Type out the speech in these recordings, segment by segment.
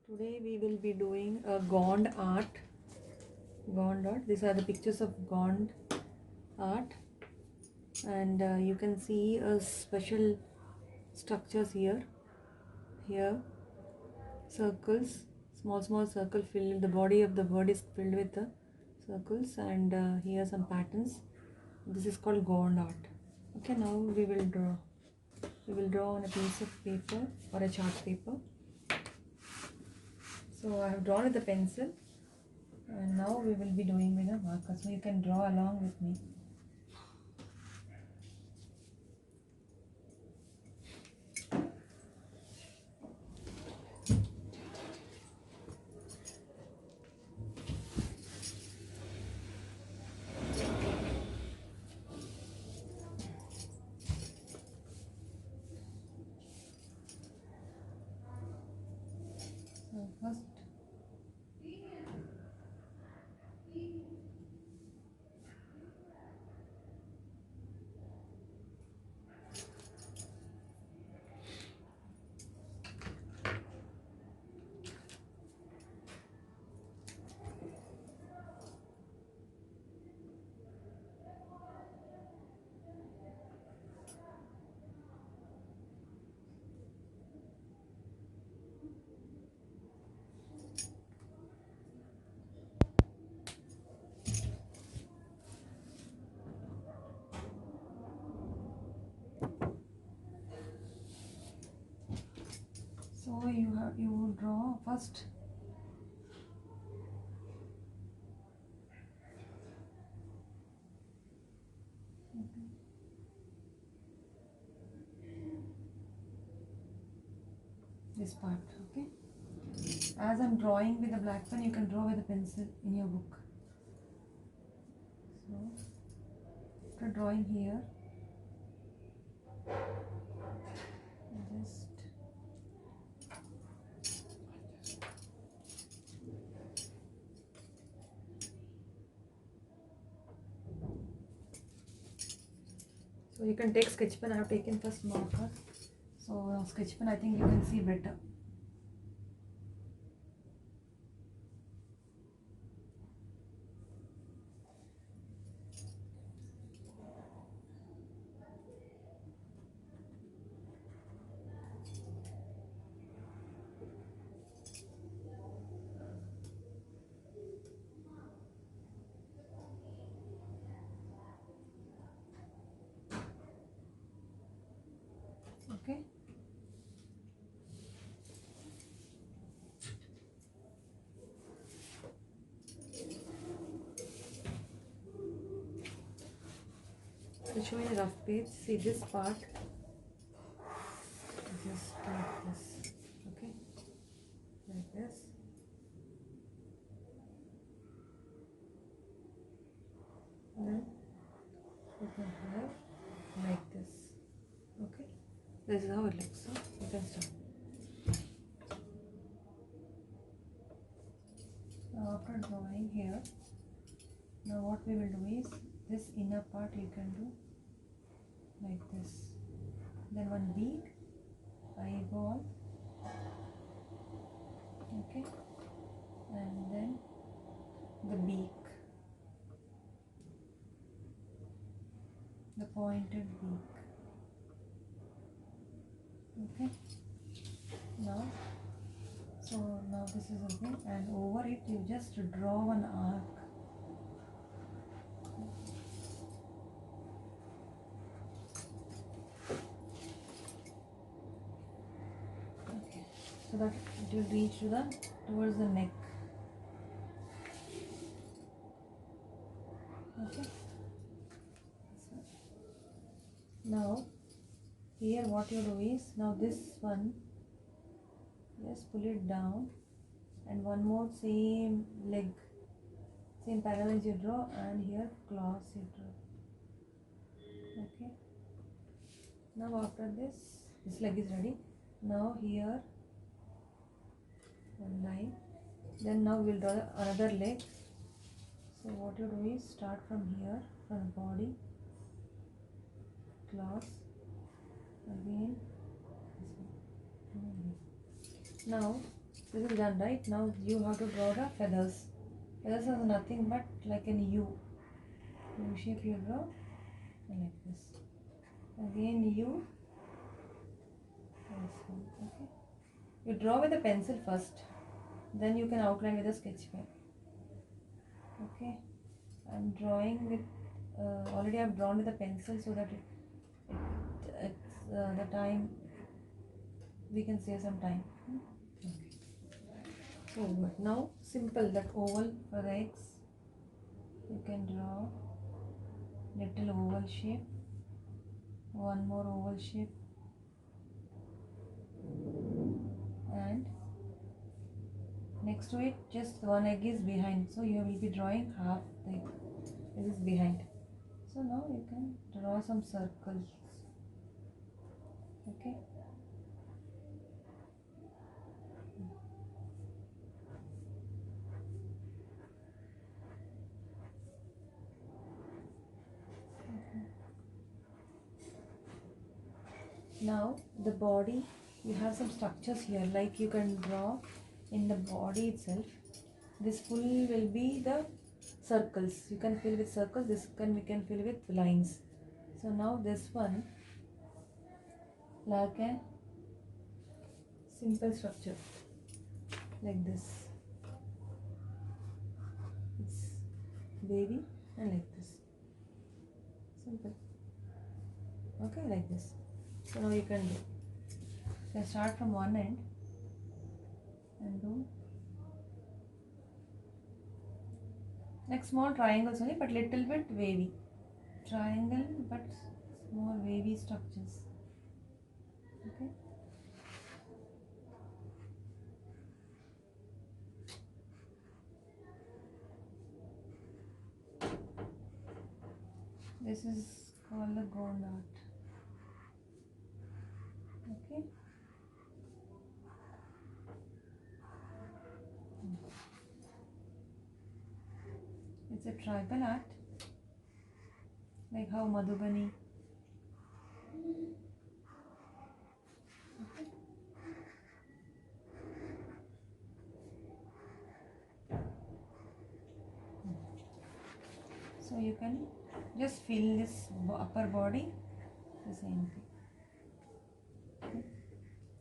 Today we will be doing a Gond art. Gond art. These are the pictures of Gond art, and you can see a special structures here. Here, circles, small circle filled. The body of the bird is filled with the circles, and here some patterns. This is called Gond art. Okay, now we will draw. We will draw on a piece of paper or a chart paper. So I have drawn with a pencil, and now we will be doing with a marker. So you can draw along with me. So first, so you draw first. This part, okay. As I'm drawing with a black pen, you can draw with a pencil in your book. So after drawing here, just so you can take sketch pen. I have taken first marker. So sketch pen, I think you can see better. Okay. I'll show you a rough page. See this part. Just like this. Okay. Like this. Then you can have like this. Okay. This is how it looks. So you can start. Now after drawing here, now what we will do is this inner part you can do like this. Then one beak, eyeball, okay, and then the beak, the pointed beak. Okay. Now, so now this is the thing, and over it you just draw an arc. Okay, so that it will reach to towards the neck. Okay. So now here what you do is, now this one, just pull it down, and one more same leg, same parallels you draw, and here claws you draw. Okay. Now after this leg is ready. Now here one line. Then now we'll draw another leg. So what you do is start from here, from the body, claws, again. Now This is done, right? Now you have to draw the feathers. Feathers are nothing but like an U. U shape you draw like this. Again U. This one. Okay. You draw with a pencil first. Then you can outline with a sketch pen. Okay. I'm drawing with already I've drawn with a pencil so that it's the time we can save some time. Okay. So now simple, that oval for the eggs. You can draw little oval shape, one more oval shape, and next to it just one egg is behind, so you will be drawing half the egg. This is behind. So now you can draw some circles. Okay. Now the body, you have some structures here, like you can draw in the body itself. This full will be the circles. You can fill with circles. We can fill with lines. So now this one like a simple structure like this. It's baby and like this. Simple. Okay, like this. So now you can do. You can start from one end and do like small triangles only, but little bit wavy. Triangle, but small wavy structures. Okay. This is called the Gond art. Okay. It's a tribal art, like how Madhubani. Okay. So you can just fill this upper body the same thing. Okay.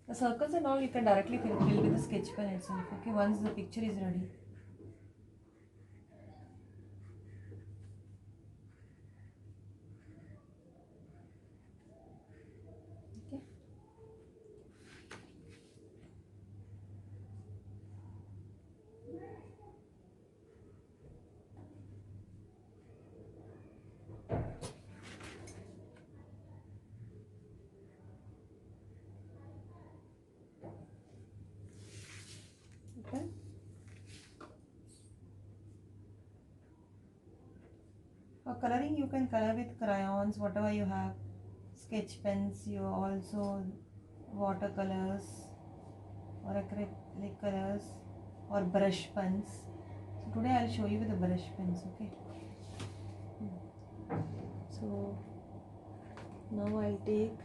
The circles and all you can directly fill with the sketch pen itself. Okay, once the picture is ready. Okay. Okay. For coloring, you can color with crayons, whatever you have, sketch pens, you also watercolors or acrylic colors or brush pens. So today I'll show you with the brush pens. Okay. So now I'll take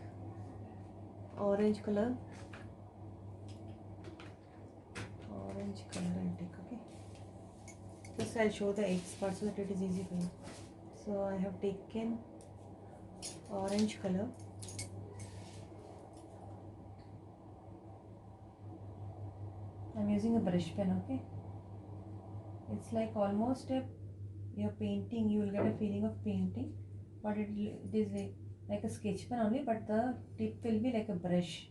orange color. I'll take. Okay. First I'll show the eggs part so that it is easy for you. So I have taken orange color. I'm using a brush pen. Okay. It's like almost you're painting. You will get a feeling of painting, but it is like a sketch pen only. But the tip will be like a brush,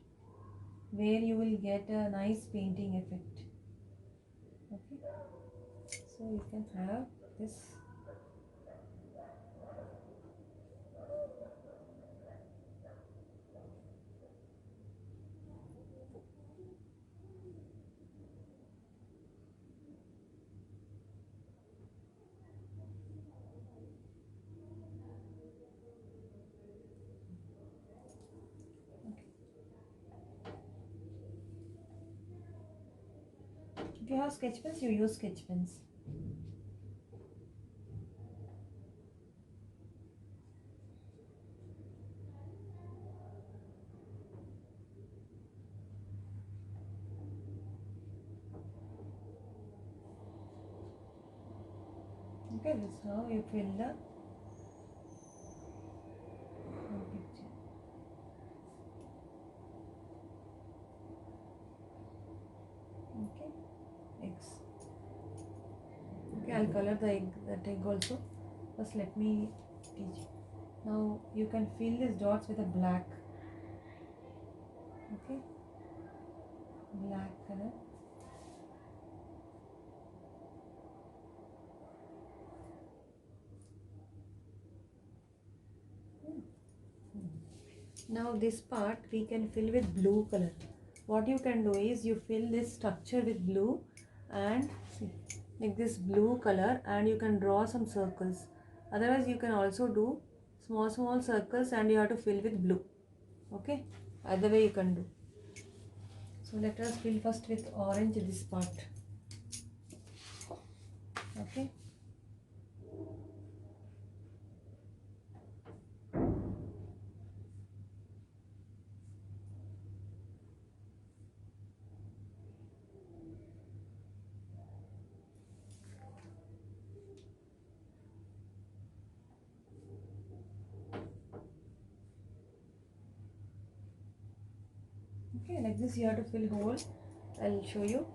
where you will get a nice painting effect. Okay. So you can have this. If you have sketch pens, you use sketch pens. Okay, this is how you fill the picture. Okay, eggs. Okay, I'll color the egg, that egg also. First let me teach. Now you can fill these dots with a black. Okay, black color. Now this part we can fill with blue color. What you can do is you fill this structure with blue and see, like this blue color, and you can draw some circles. Otherwise you can also do small circles and you have to fill with blue. Okay, either way you can do. So let us fill first with orange this part. Okay. Okay, like this you have to fill whole. I'll show you.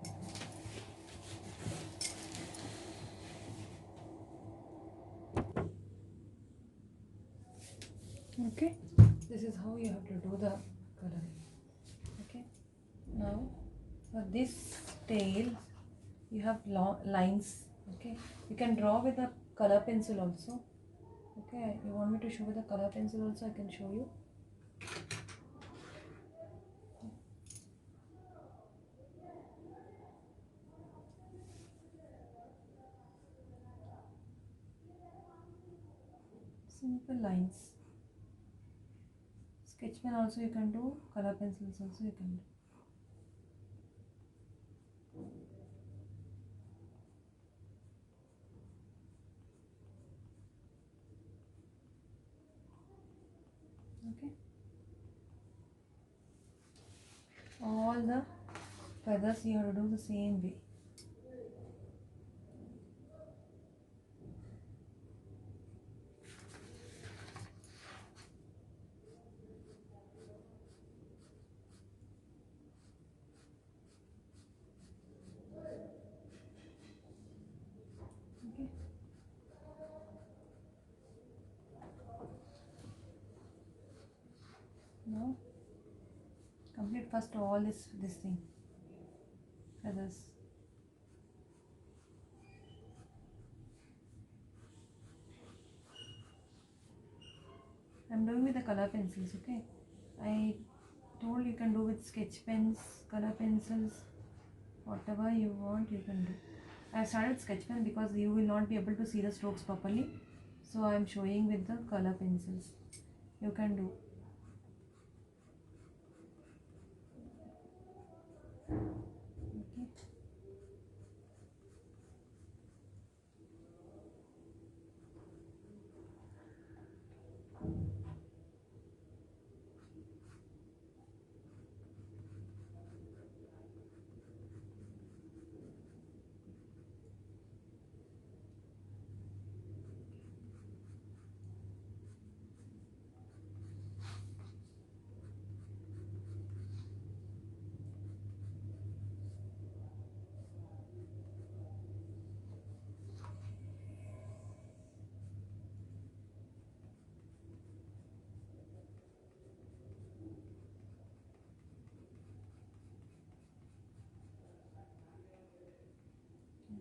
Okay, this is how you have to do the coloring. Okay, now for this tail you have lines. Okay, you can draw with a color pencil also. Okay, you want me to show with a color pencil also, I can show you. Simple lines. Sketch pen also you can do, color pencils also you can do. Okay, all the feathers you have to do the same way. Okay, now complete first all this thing, feathers. I'm doing with the color pencils. Okay, I told you can do with sketch pens, color pencils, whatever you want you can do. I started sketch pen because you will not be able to see the strokes properly, so I am showing with the color pencils. You can do. Okay.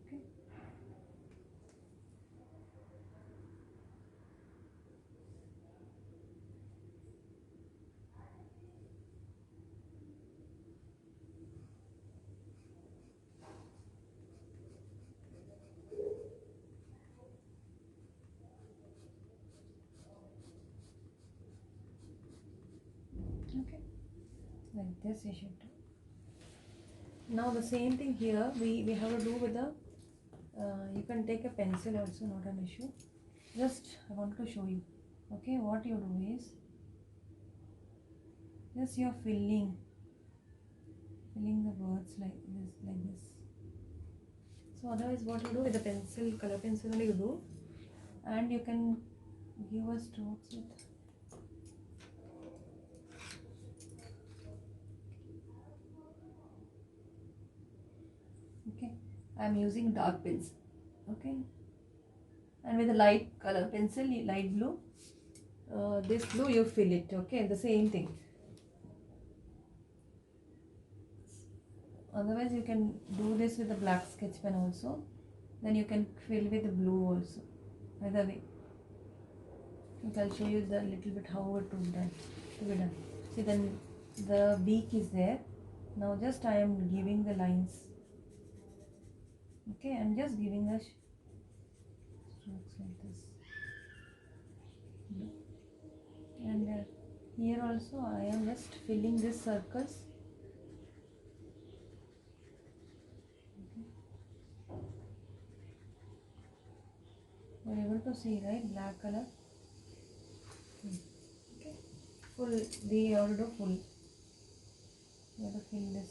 Okay. Okay. Like this you should do. Now the same thing here we have to do with the you can take a pencil also, not an issue. Just I want to show you. Okay, what you do is just you're filling the words like this. So otherwise what you do with the pencil, color pencil only you do. and you can give a strokes with okay. I'm using dark pencil, okay, and with a light color pencil, light blue, this blue you fill it, okay, the same thing. Otherwise you can do this with the black sketch pen also, then you can fill with the blue also. Either way, okay, I'll show you the little bit how it to be done. See, then the beak is there. Now just I am giving the lines, okay, I'm just giving the strokes like this, and here also I am just filling these circles. You're able to see, right? Black color. Okay. Full. We have to do full. You have to fill this.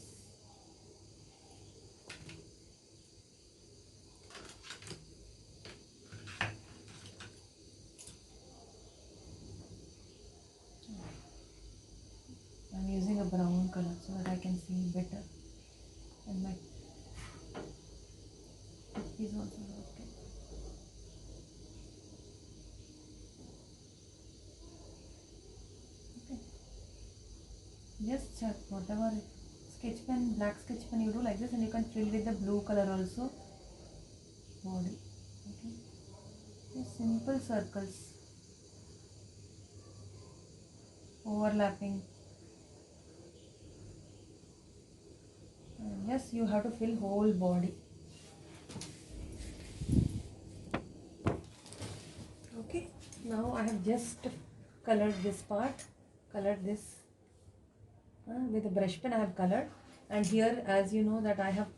I'm using a brown color so that I can see better. And my tip is also okay. Okay. Just check whatever sketch pen, black sketch pen you do like this, and you can fill with the blue color also. Body. Okay. Just simple circles. Overlapping. And yes, you have to fill whole body. Okay, now I have just colored this part, colored this with a brush pen I have colored, and here, as you know, that I have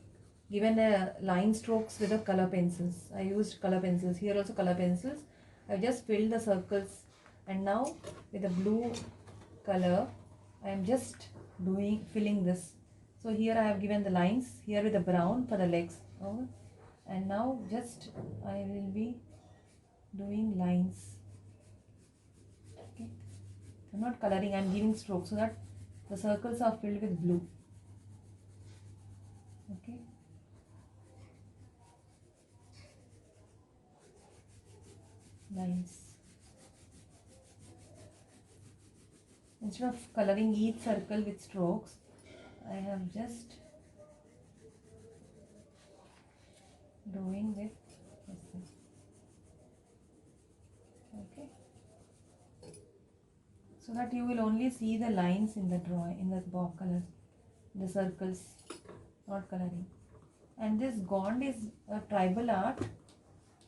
given a line strokes with the color pencils. I used color pencils, here also color pencils. I just filled the circles, and now with the blue color I am just filling this. So here I have given the lines, here with the brown for the legs, and now just I will be doing lines. Okay, I'm not coloring, I'm giving strokes so that the circles are filled with blue. Okay, lines. Instead of coloring each circle with strokes, I have just doing with this. Okay, so that you will only see the lines in the drawing, in the box colors, the circles, not coloring. And this Gond is a tribal art.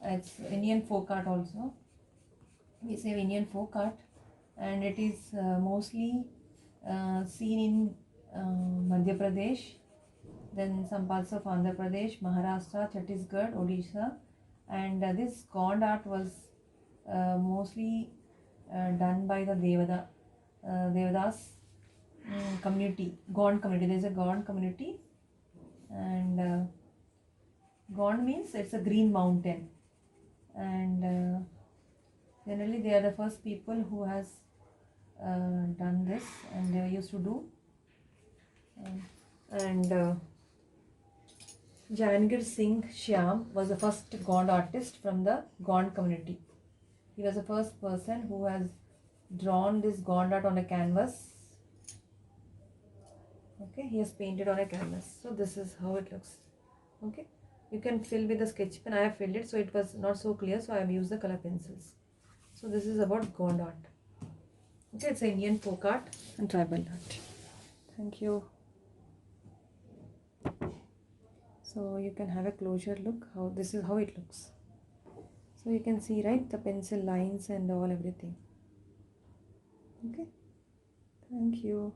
It's Indian folk art also. We say Indian folk art, and it is mostly seen in Madhya Pradesh, then some parts of Andhra Pradesh, Maharashtra, Chhattisgarh, Odisha, and this Gond art was mostly done by the Devadas community, Gond community. There is a Gond community, and Gond means it's a green mountain, and generally they are the first people who has done this, and they used to do, and Jahangir Singh Shyam was the first Gond artist from the Gond community. He was the first person who has drawn this Gond art on a canvas. Okay, he has painted on a canvas. So this is how it looks. Okay, you can fill with the sketch pen. I have filled it, so it was not so clear, so I have used the color pencils. So this is about Gond art. Okay, it's Indian folk art and tribal art. Thank you. So you can have a closer look how this is how it looks. So you can see, right, the pencil lines and all everything. Okay, thank you.